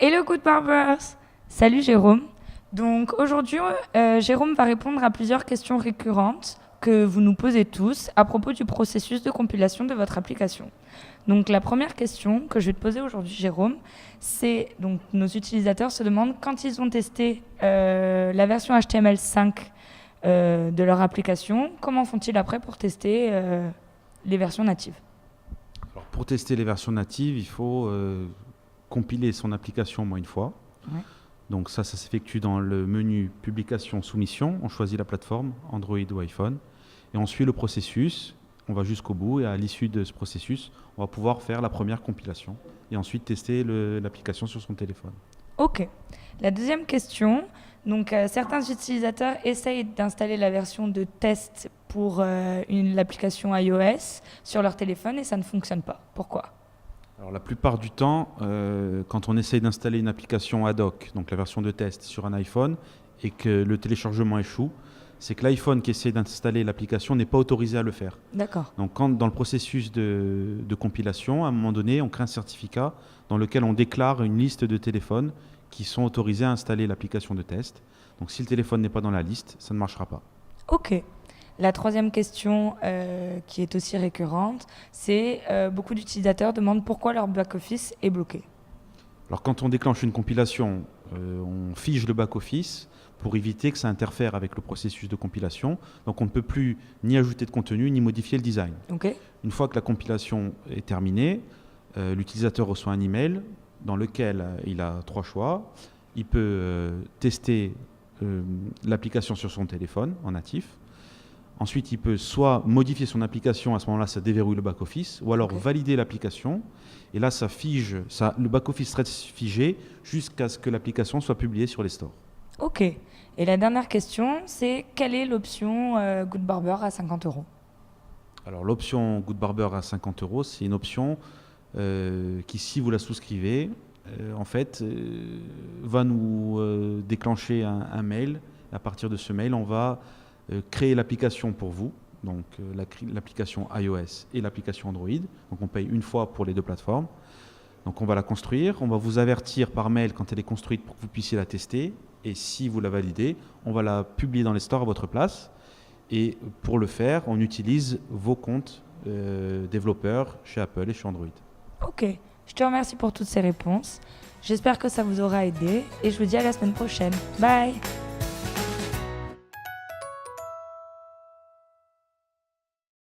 Hello Good Barbers! Salut Jérôme. Donc aujourd'hui, Jérôme va répondre à plusieurs questions récurrentes que vous nous posez tous à propos du processus de compilation de votre application. Donc la première question que je vais te poser aujourd'hui, Jérôme, c'est donc nos utilisateurs se demandent quand ils ont testé la version HTML5 de leur application, comment font-ils après pour tester les versions natives? Alors, pour tester les versions natives, il faut compiler son application au moins une fois. Ouais. Donc ça s'effectue dans le menu Publication, Soumission. On choisit la plateforme, Android ou iPhone. Et on suit le processus, on va jusqu'au bout. Et à l'issue de ce processus, on va pouvoir faire la première compilation. Et ensuite tester l'application sur son téléphone. Ok. La deuxième question, donc certains utilisateurs essayent d'installer la version de test pour l'application iOS sur leur téléphone et ça ne fonctionne pas. Pourquoi? Alors la plupart du temps, quand on essaye d'installer une application ad hoc, donc la version de test sur un iPhone, et que le téléchargement échoue, c'est que l'iPhone qui essaie d'installer l'application n'est pas autorisé à le faire. D'accord. Donc quand dans le processus de compilation, à un moment donné, on crée un certificat dans lequel on déclare une liste de téléphones qui sont autorisés à installer l'application de test. Donc si le téléphone n'est pas dans la liste, ça ne marchera pas. Ok. La troisième question qui est aussi récurrente, c'est beaucoup d'utilisateurs demandent pourquoi leur back-office est bloqué. Alors quand on déclenche une compilation, on fige le back-office pour éviter que ça interfère avec le processus de compilation. Donc on ne peut plus ni ajouter de contenu ni modifier le design. Ok. Une fois que la compilation est terminée, l'utilisateur reçoit un email dans lequel il a trois choix. Il peut tester l'application sur son téléphone en natif. Ensuite, il peut soit modifier son application, à ce moment-là, ça déverrouille le back-office, ou alors valider l'application. Et là, ça fige, le back-office reste figé jusqu'à ce que l'application soit publiée sur les stores. Ok. Et la dernière question, c'est quelle est l'option Good Barber à 50 euros? Alors, l'option Good Barber à 50 euros, c'est une option qui, si vous la souscrivez, en fait, va nous déclencher un mail. À partir de ce mail, on va créer l'application pour vous, donc l'application iOS et l'application Android. Donc on paye une fois pour les deux plateformes. Donc on va la construire, on va vous avertir par mail quand elle est construite pour que vous puissiez la tester. Et si vous la validez, on va la publier dans les stores à votre place. Et pour le faire, on utilise vos comptes développeurs chez Apple et chez Android. Ok. Je te remercie pour toutes ces réponses. J'espère que ça vous aura aidé et je vous dis à la semaine prochaine. Bye!